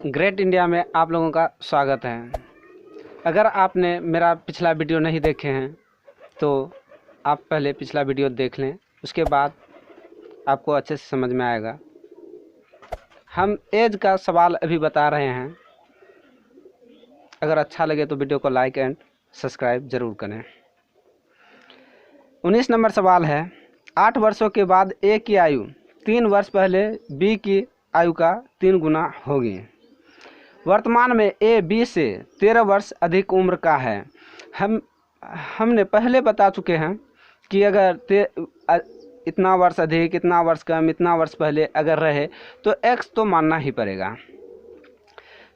Great India में आप लोगों का स्वागत है। अगर आपने मेरा पिछला वीडियो नहीं देखे हैं तो आप पहले पिछला वीडियो देख लें, उसके बाद आपको अच्छे से समझ में आएगा। हम एज का सवाल अभी बता रहे हैं। अगर अच्छा लगे तो वीडियो को लाइक एंड सब्सक्राइब ज़रूर करें। 19 नंबर सवाल है, 8 वर्षों के बाद ए की आयु 3 वर्ष पहले बी की आयु का 3 गुना होगी। वर्तमान में ए बी से 13 वर्ष अधिक उम्र का है। हमने पहले बता चुके हैं कि अगर इतना वर्ष अधिक, इतना वर्ष कम, इतना वर्ष पहले अगर रहे तो एक्स तो मानना ही पड़ेगा।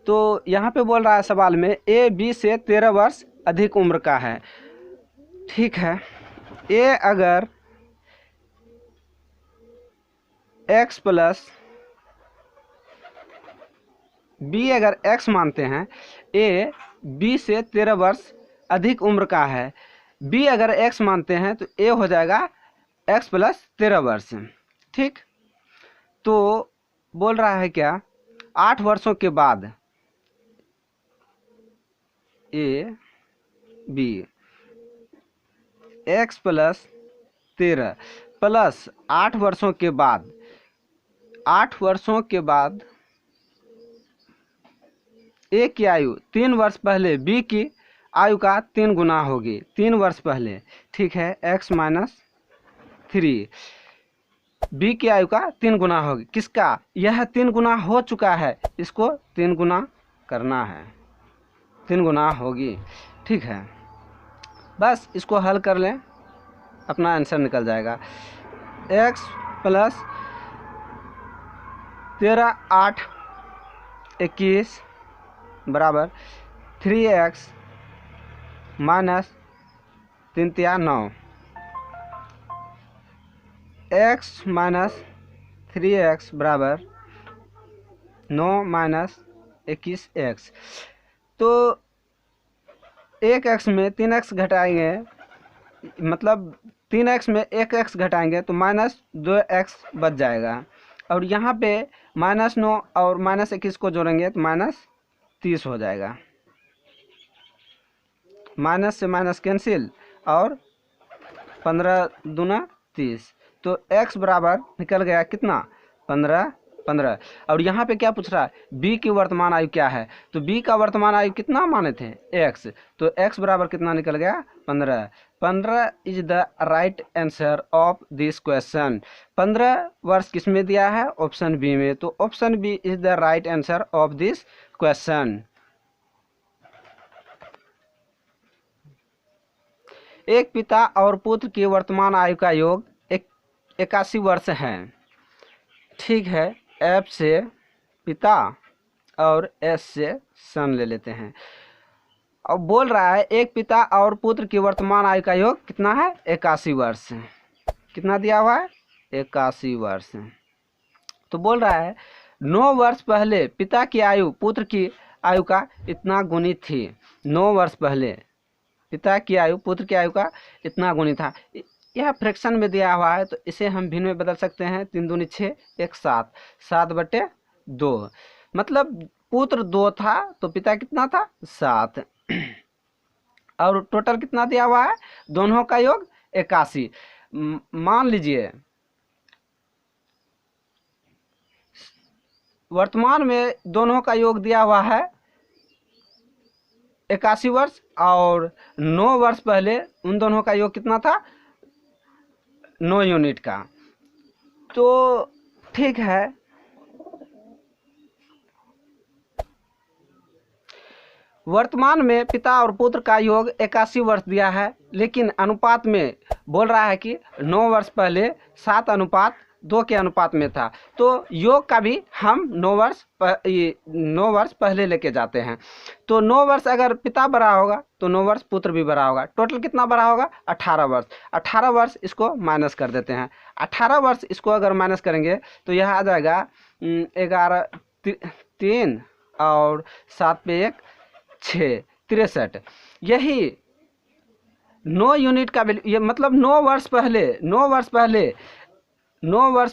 तो यहाँ पे बोल रहा है सवाल में ए बी से 13 वर्ष अधिक उम्र का है। ठीक है, ए अगर एक्स प्लस बी अगर x मानते हैं, ए बी से 13 वर्ष अधिक उम्र का है। बी अगर x मानते हैं तो ए हो जाएगा x प्लस 13 वर्ष। ठीक, तो बोल रहा है क्या, 8 वर्षों के बाद A B x plus 13 plus 8 वर्षों के बाद 8 वर्षों के बाद ए की आयु 3 वर्ष पहले बी की आयु का 3 गुना होगी। 3 वर्ष पहले, ठीक है, x माइनस 3 बी की आयु का 3 गुना होगी। किसका? यह 3 गुना हो चुका है, इसको 3 गुना करना है, 3 गुना होगी। ठीक है, बस इसको हल कर लें, अपना आंसर निकल जाएगा। x प्लस 13 8 21 बराबर 3x minus 3 3 9, x minus 3x बराबर 9 माइनस 21x। तो 1x में 3x घटाएंगे, मतलब 3x में 1x घटाएंगे तो माइनस 2x बच जाएगा। और यहाँ पे माइनस 9 और माइनस 21 को जोड़ेंगे तो माइनस 30 हो जाएगा। माइनस से माइनस कैंसिल और 15 दूना 30, तो x बराबर निकल गया कितना, 15 15। और यहाँ पे क्या पूछ रहा है, b की वर्तमान आयु क्या है, तो b का वर्तमान आयु कितना माने थे, x, तो x बराबर कितना निकल गया, 15। 15 is the right answer of this question. 15 वर्ष किस में दिया है, ऑप्शन बी में, तो option B is the right answer of this question. एक पिता और पुत्र की वर्तमान आयु का योग 81 वर्ष है। ठीक है, एफ से पिता और एस से सन ले लेते हैं। अब बोल रहा है एक पिता और पुत्र की वर्तमान आयु का योग कितना है, 81 वर्ष। कितना दिया हुआ है, 81 वर्ष। तो बोल रहा है 9 वर्ष पहले पिता की आयु पुत्र की आयु का इतना गुणित थी। 9 वर्ष पहले पिता की आयु पुत्र की आयु का इतना गुणित था। यह फ्रैक्शन में दिया हुआ है तो इसे हम भिन्न में बदल सकते हैं। 3 दूनी 6, 1 7, 7/2। मतलब पुत्र 2 था तो पिता कितना था, 7। और टोटल कितना दिया हुआ है, दोनों का योग 81। मान लीजिए वर्तमान में दोनों का योग दिया हुआ है 81 वर्ष, और 9 वर्ष पहले उन दोनों का योग कितना था, 9 यूनिट का। तो ठीक है, वर्तमान में पिता और पुत्र का योग 81 वर्ष दिया है, लेकिन अनुपात में बोल रहा है कि 9 वर्ष पहले 7:2 के अनुपात में था। तो योग का भी हम 9 वर्ष पहले लेके जाते हैं। तो 9 वर्ष अगर पिता बड़ा होगा तो 9 वर्ष पुत्र भी बड़ा होगा। टोटल कितना बड़ा होगा, 18 वर्ष। 18 वर्ष इसको माइनस कर देते हैं। 18 वर्ष इसको अगर माइनस करेंगे तो यह आ जाएगा 11 3 और 7 पे 1 6 63। यही 9 यूनिट का वैल्यू, ये मतलब 9 वर्ष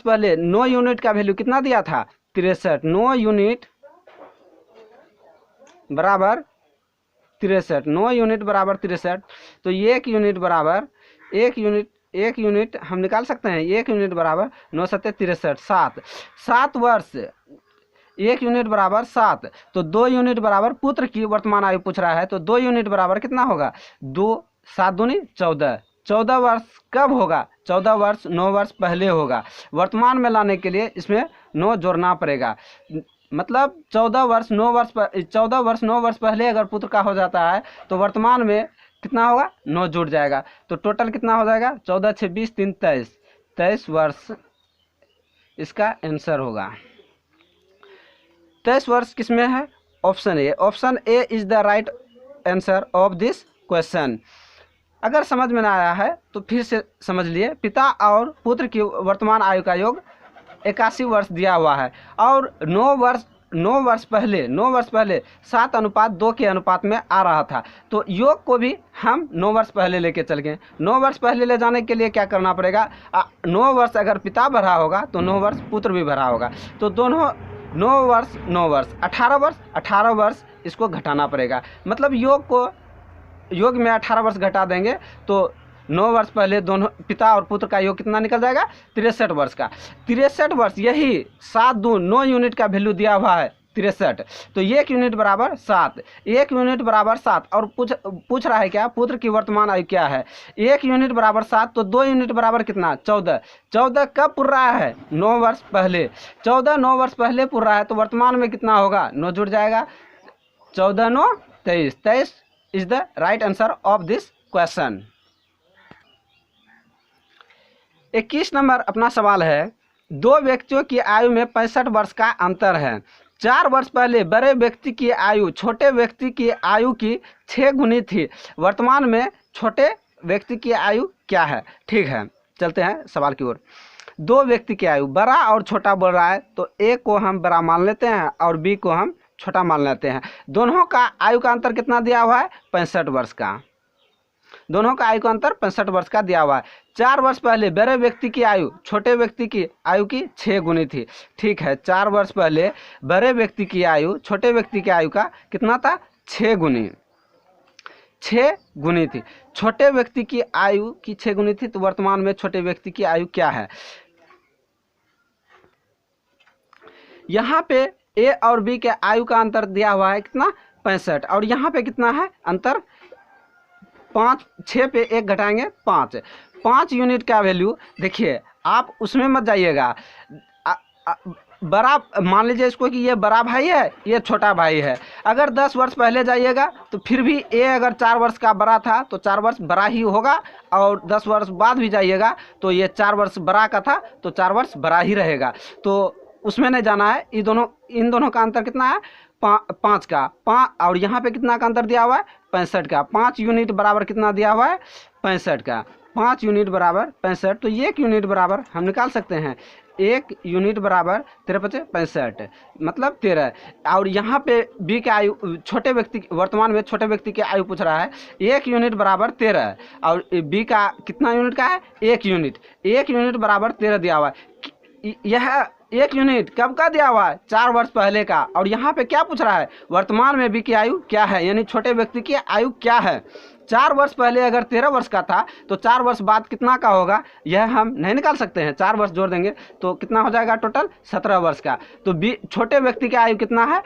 पहले 9 यूनिट का वैल्यू कितना दिया था, 63। 9 यूनिट बराबर 63, 9 यूनिट बराबर 63। तो 1 यूनिट हम निकाल सकते हैं। 1 यूनिट बराबर 9 सत्ते 63, 7 वर्ष 1 यूनिट बराबर 7। तो 2 यूनिट बराबर पुत्र की वर्तमान आयु पूछ रहा है, तो 2 यूनिट बराबर कितना होगा? 2 7 दूनी 14। 14 वर्ष कब होगा? 14 वर्ष 9 वर्ष पहले होगा। वर्तमान में लाने के लिए इसमें 9 जोड़ना पड़ेगा। मतलब 14 वर्ष 9 वर्ष पहले अगर पुत्र का हो जाता है तो वर्तमान में कितना होगा? 9 जुड़ जाएगा। तो टोटल कितना हो जाएगा? 14 6 20 3 23, 23 वर्ष इसका आंसर होगा। 23 वर्ष किसमें है? Option A. Option A is the right answer of this question. अगर समझ में ना आया है तो फिर से समझ लिए। पिता और पुत्र की वर्तमान आयु का योग 81 वर्ष दिया हुआ है और 9 वर्ष पहले 7:2 के अनुपात में आ रहा था। तो योग को भी हम 9 वर्ष पहले लेके चल गए। 9 वर्ष पहले ले जाने के लिए क्या करना पड़ेगा? 9 वर्ष अगर पिता भरा होगा तो 9 वर्ष पुत्र भी भरा होगा। तो दोनों 9 वर्ष 18 वर्ष इसको घटाना पड़ेगा। मतलब योग में 18 वर्ष घटा देंगे तो 9 वर्ष पहले दोनों पिता और पुत्र का योग कितना निकल जाएगा? 63 वर्ष का। 63 वर्ष, यही 7 2 9 यूनिट का वैल्यू दिया हुआ है 63। तो 1 यूनिट बराबर 7, 1 यूनिट बराबर 7। और पूछ रहा है क्या? पुत्र की वर्तमान आयु क्या है? 1 यूनिट बराबर 7, तो 2 यूनिट बराबर कितना? 14। 14 कब पुर रहा है? 9 वर्ष पहले। 14 9 वर्ष पहले पुर रहा है तो वर्तमान में कितना होगा? 9 जुड़ जाएगा। 14 9 23, 23 is the right answer of this question. 21 number अपना सवाल है। 2 व्यक्तियों की आयु में 65 वर्ष का अंतर है। 4 वर्ष पहले बड़े व्यक्ति की आयु छोटे व्यक्ति की आयु की 6 गुनी थी। वर्तमान में छोटे व्यक्ति की आयु क्या है? ठीक है, चलते हैं सवाल की ओर। 2 व्यक्ति की आयु, बड़ा और छोटा बोल रहा है तो ए को हम बड़ा मान लेते हैं और बी को हम छोटा मान लेते हैं। दोनों का आयु का अंतर कितना दिया हुआ है? 65 वर्ष का। दोनों का आयु का अंतर 65 वर्ष का दिया हुआ है। 4 वर्ष पहले बड़े व्यक्ति की आयु छोटे व्यक्ति की आयु की 6 गुनी थी। ठीक है, 4 वर्ष पहले बड़े व्यक्ति की आयु छोटे व्यक्ति की आयु का कितना था? 6 गुनी। 6 गुनी थी। छोटे व्यक्ति की आयु की 6 गुनी थी तो वर्तमान में छोटे व्यक्ति की आयु क्या है? यहाँ पे ए और बी के आयु का अंतर दिया हुआ है कितना? 65। और यहाँ पे कितना है अंतर? 5, 6 पे 1 घटाएंगे 5। 5 यूनिट का वैल्यू देखिए, आप उसमें मत जाइएगा। बड़ा मान लीजिए इसको कि ये बड़ा भाई है, ये छोटा भाई है। अगर 10 वर्ष पहले जाइएगा तो फिर भी ए अगर 4 वर्ष का बड़ा था तो 4 वर्ष बड़ा ही होगा, और 10 वर्ष बाद भी जाइएगा तो ये 4 वर्ष बड़ा का था तो 4 वर्ष बड़ा ही रहेगा। तो उसमें नहीं जाना है। इन दोनों का अंतर कितना है? 5 का 5। और यहाँ पे कितना का अंतर दिया हुआ है? 65 का। 5 यूनिट बराबर कितना दिया हुआ है? 65 का। 5 यूनिट बराबर 65। तो 1 यूनिट बराबर हम निकाल सकते हैं। 1 यूनिट बराबर 13 65 मतलब 13। और यहाँ पे बी की आयु छोटे व्यक्ति, वर्तमान में छोटे व्यक्ति की आयु पूछ रहा है। 1 यूनिट बराबर 13 और बी का कितना यूनिट का है? 1 यूनिट। 1 यूनिट बराबर 13 दिया हुआ है। यह 1 यूनिट कब का दिया हुआ है? 4 वर्ष पहले का। और यहाँ पे क्या पूछ रहा है? वर्तमान में बी की आयु क्या है, यानी छोटे व्यक्ति की आयु क्या है। 4 वर्ष पहले अगर 13 वर्ष का था तो 4 वर्ष बाद कितना का होगा यह हम नहीं निकाल सकते हैं। 4 वर्ष जोड़ देंगे तो कितना हो जाएगा टोटल? 17 वर्ष का। तो बी छोटे व्यक्ति की आयु कितना है?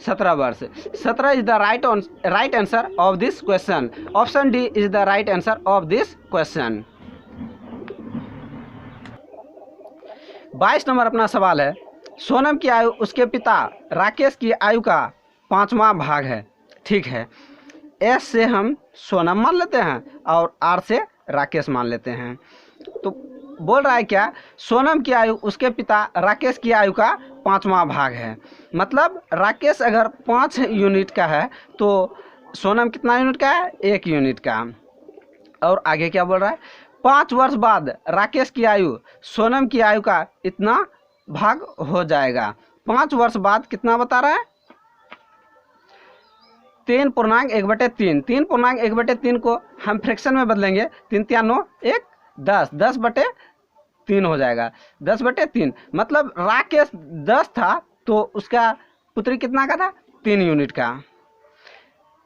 17 वर्ष। 17 is the right answer of this question. Option D is the right answer of this question. 22 number अपना सवाल है। सोनम की आयु उसके पिता राकेश की आयु का 5वां भाग है। ठीक है, एस से हम सोनम मान लेते हैं और आर से राकेश मान लेते हैं। तो बोल रहा है क्या? सोनम की आयु उसके पिता राकेश की आयु का 5वां भाग है। मतलब राकेश अगर 5 यूनिट का है तो सोनम कितना यूनिट का है? 1 यूनिट का। और आगे क्या बोल रहा है? 5 वर्ष बाद राकेश की आयु सोनम की आयु का इतना भाग हो जाएगा। 5 वर्ष बाद कितना बता रहा है? 3.1/3। 3.1/3 को हम फ्रैक्शन में बदलेंगे। 3 3 9 1 10, 10/3 हो जाएगा। 10/3 मतलब राकेश 10 था तो उसका पुत्री कितना का था? 3 यूनिट का।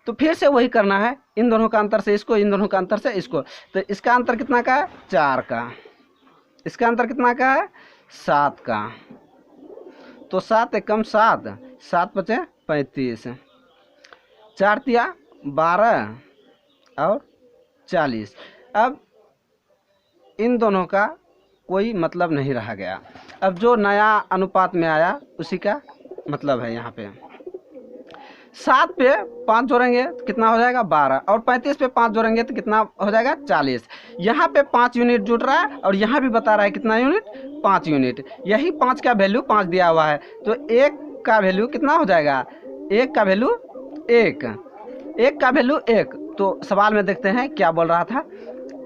तो फिर से वही करना है, इन दोनों का अंतर से इसको, इन दोनों का अंतर से इसको। तो इसका अंतर कितना का है? 4 का। इसका अंतर कितना का है? 7 का। तो 7 एकम 7, 7 पचे 35, 4 तिया 12 और 40। अब इन दोनों का कोई मतलब नहीं रहा गया। अब जो नया अनुपात में आया उसी का मतलब है। यहाँ पे 7 पे 5 जोड़ेंगे तो कितना हो जाएगा? 12, और 35 पे 5 जोड़ेंगे तो कितना हो जाएगा? 40। यहाँ पे 5 यूनिट जुड़ रहा है और यहाँ भी बता रहा है कितना यूनिट? 5 यूनिट। यही 5 का वैल्यू 5 दिया हुआ है, तो 1 का वैल्यू कितना हो जाएगा? 1 का वैल्यू 1, 1 का वैल्यू 1। तो सवाल में देखते हैं क्या बोल रहा था।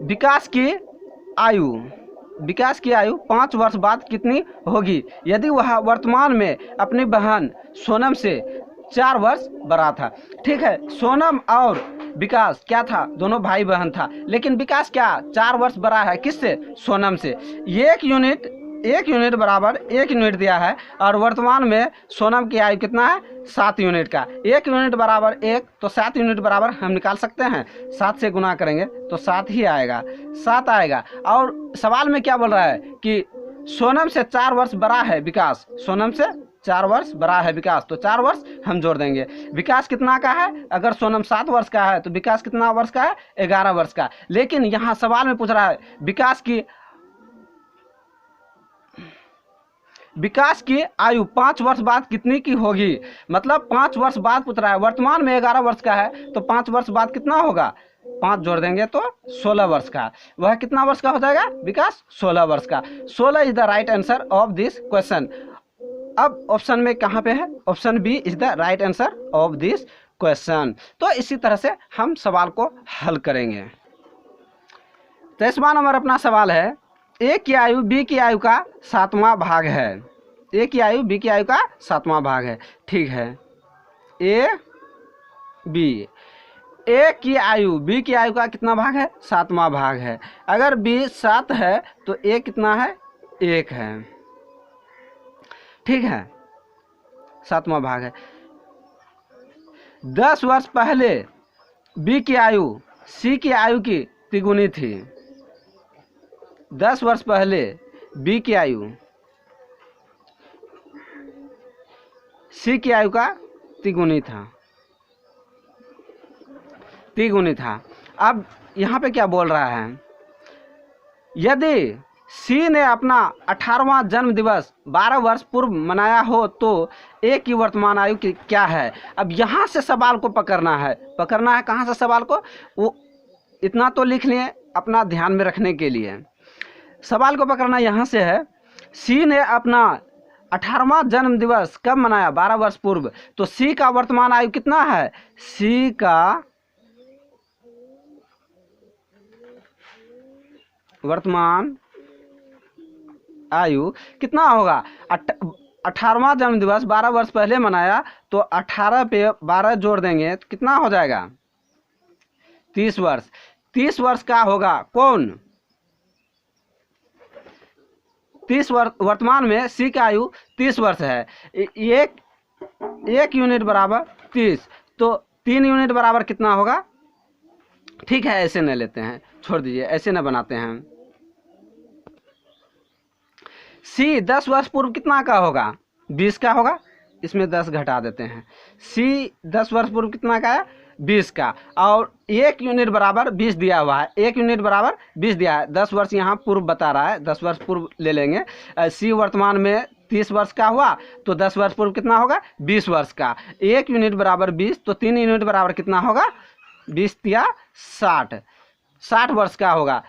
विकास की आयु 5 वर्ष बाद कितनी होगी यदि वह वर्तमान में अपनी बहन सोनम से 4 वर्ष बड़ा था। ठीक है, सोनम और विकास क्या था? दोनों भाई बहन था, लेकिन विकास क्या 4 वर्ष बड़ा है? किससे? सोनम से। 1 यूनिट बराबर 1 यूनिट दिया है, और वर्तमान में सोनम की आयु कितना है? 7 यूनिट का। 1 यूनिट बराबर 1, तो 7 यूनिट बराबर हम निकाल सकते हैं, 7 से गुना करेंगे तो 7 ही आएगा, 7 आएगा। और सवाल में क्या बोल रहा है कि सोनम से 4 वर्ष बड़ा है विकास, सोनम से 4 वर्ष बड़ा है विकास, तो 4 वर्ष हम जोड़ देंगे। विकास कितना का है? अगर सोनम 7 वर्ष का है तो विकास कितना वर्ष का है? 11 वर्ष का। लेकिन यहाँ सवाल में पूछ रहा है विकास की आयु 5 वर्ष बाद कितनी की होगी, मतलब 5 वर्ष बाद पूछ रहा है। वर्तमान में 11 वर्ष का है, तो 5 वर्ष बाद कितना होगा? 5 जोड़ देंगे तो 16 वर्ष का। वह कितना वर्ष का हो जाएगा? विकास 16 वर्ष का। 16 is the right answer of this question. अब ऑप्शन में कहाँ पे है? Option B is the right answer of this question. तो इसी तरह से हम सवाल को हल करेंगे। 23वां नंबर अपना सवाल है, ए की आयु बी की आयु का 7वां भाग है। ए की आयु बी की आयु का 7वां भाग है। ठीक है, ए की आयु बी की आयु का कितना भाग है? 7वां भाग है। अगर बी 7 है तो ए कितना है? 1 है। ठीक है, 7वां भाग है। 10 वर्ष पहले बी की आयु सी की आयु की तिगुनी थी। 10 वर्ष पहले बी की आयु सी की आयु का तिगुनी था। अब यहाँ पे क्या बोल रहा है? यदि सी ने अपना 18वां जन्म दिवस 12 वर्ष पूर्व मनाया हो तो ए की वर्तमान आयु की क्या है? अब यहाँ से सवाल को पकड़ना है। कहाँ से सवाल को? वो इतना तो लिख लिए अपना ध्यान में रखने के लिए। सवाल को पकड़ना यहाँ से है, सी ने अपना 18वां जन्म दिवस कब मनाया? 12 वर्ष पूर्व। तो सी का वर्तमान आयु कितना है? सी का वर्तमान आयु कितना होगा? 18वां जन्म दिवस 12 वर्ष पहले मनाया, तो 18 पे 12 जोड़ देंगे तो कितना हो जाएगा? 30 वर्ष। 30 वर्ष का होगा कौन? 30 वर्ष। वर्तमान में सी का आयु 30 वर्ष है। एक यूनिट बराबर 30, तो 3 यूनिट बराबर कितना होगा? ठीक है, ऐसे न लेते हैं, छोड़ दीजिए, ऐसे न बनाते हैं। सी 10 वर्ष पूर्व कितना का होगा? 20 का होगा। इसमें 10 घटा देते हैं। सी 10 वर्ष पूर्व कितना का है? 20 का। और 1 यूनिट बराबर 20 दिया हुआ है। 1 यूनिट बराबर 20 दिया है। 10 वर्ष यहाँ पूर्व बता रहा है, 10 वर्ष पूर्व ले लेंगे। सी वर्तमान में 30 वर्ष का हुआ, तो 10 वर्ष पूर्व कितना होगा? 20 वर्ष का। 1 यूनिट बराबर 20, तो 3 यूनिट बराबर कितना होगा? 20 या 60 वर्ष का होगा।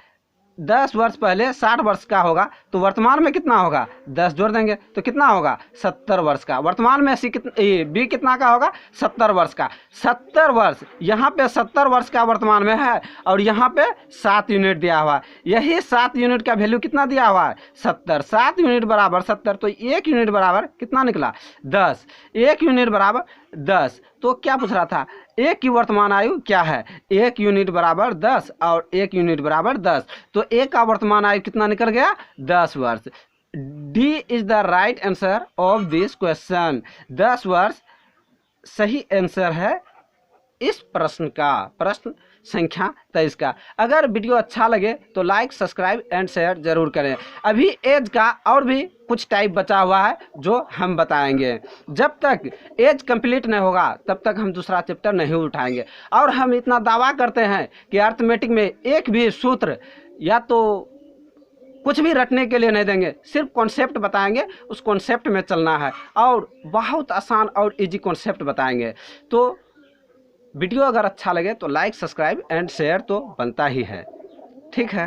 10 वर्ष पहले 60 वर्ष का होगा, तो वर्तमान में कितना होगा? 10 जोड़ देंगे तो कितना होगा? 70 वर्ष का। वर्तमान में बी कितना का होगा? 70 वर्ष का। 70 वर्ष, यहाँ पे 70 वर्ष का वर्तमान में है, और यहाँ पे 7 यूनिट दिया हुआ है। यही 7 यूनिट का वैल्यू कितना दिया हुआ है? 70। 7 यूनिट बराबर 70, तो 1 यूनिट बराबर कितना निकला? 10। 1 यूनिट बराबर 10। तो क्या पूछ रहा था? 1 की वर्तमान आयु क्या है? 1 यूनिट बराबर 10 और 1 यूनिट बराबर 10, तो 1 का वर्तमान आयु कितना निकल गया? 10 वर्ष। D is the right answer of this question. 10 वर्ष सही आंसर है इस प्रश्न संख्या 23 का। अगर वीडियो अच्छा लगे तो लाइक, सब्सक्राइब एंड शेयर जरूर करें। अभी एज का और भी कुछ टाइप बचा हुआ है जो हम बताएंगे। जब तक एज कंप्लीट नहीं होगा तब तक हम दूसरा चैप्टर नहीं उठाएंगे। और हम इतना दावा करते हैं कि अर्थमेटिक में एक भी सूत्र या तो कुछ भी रटने के लिए नहीं देंगे, सिर्फ कॉन्सेप्ट बताएंगे, उस कॉन्सेप्ट में चलना है और बहुत आसान और इजी कॉन्सेप्ट बताएंगे। तो वीडियो अगर अच्छा लगे तो लाइक, सब्सक्राइब एंड शेयर तो बनता ही है। ठीक है।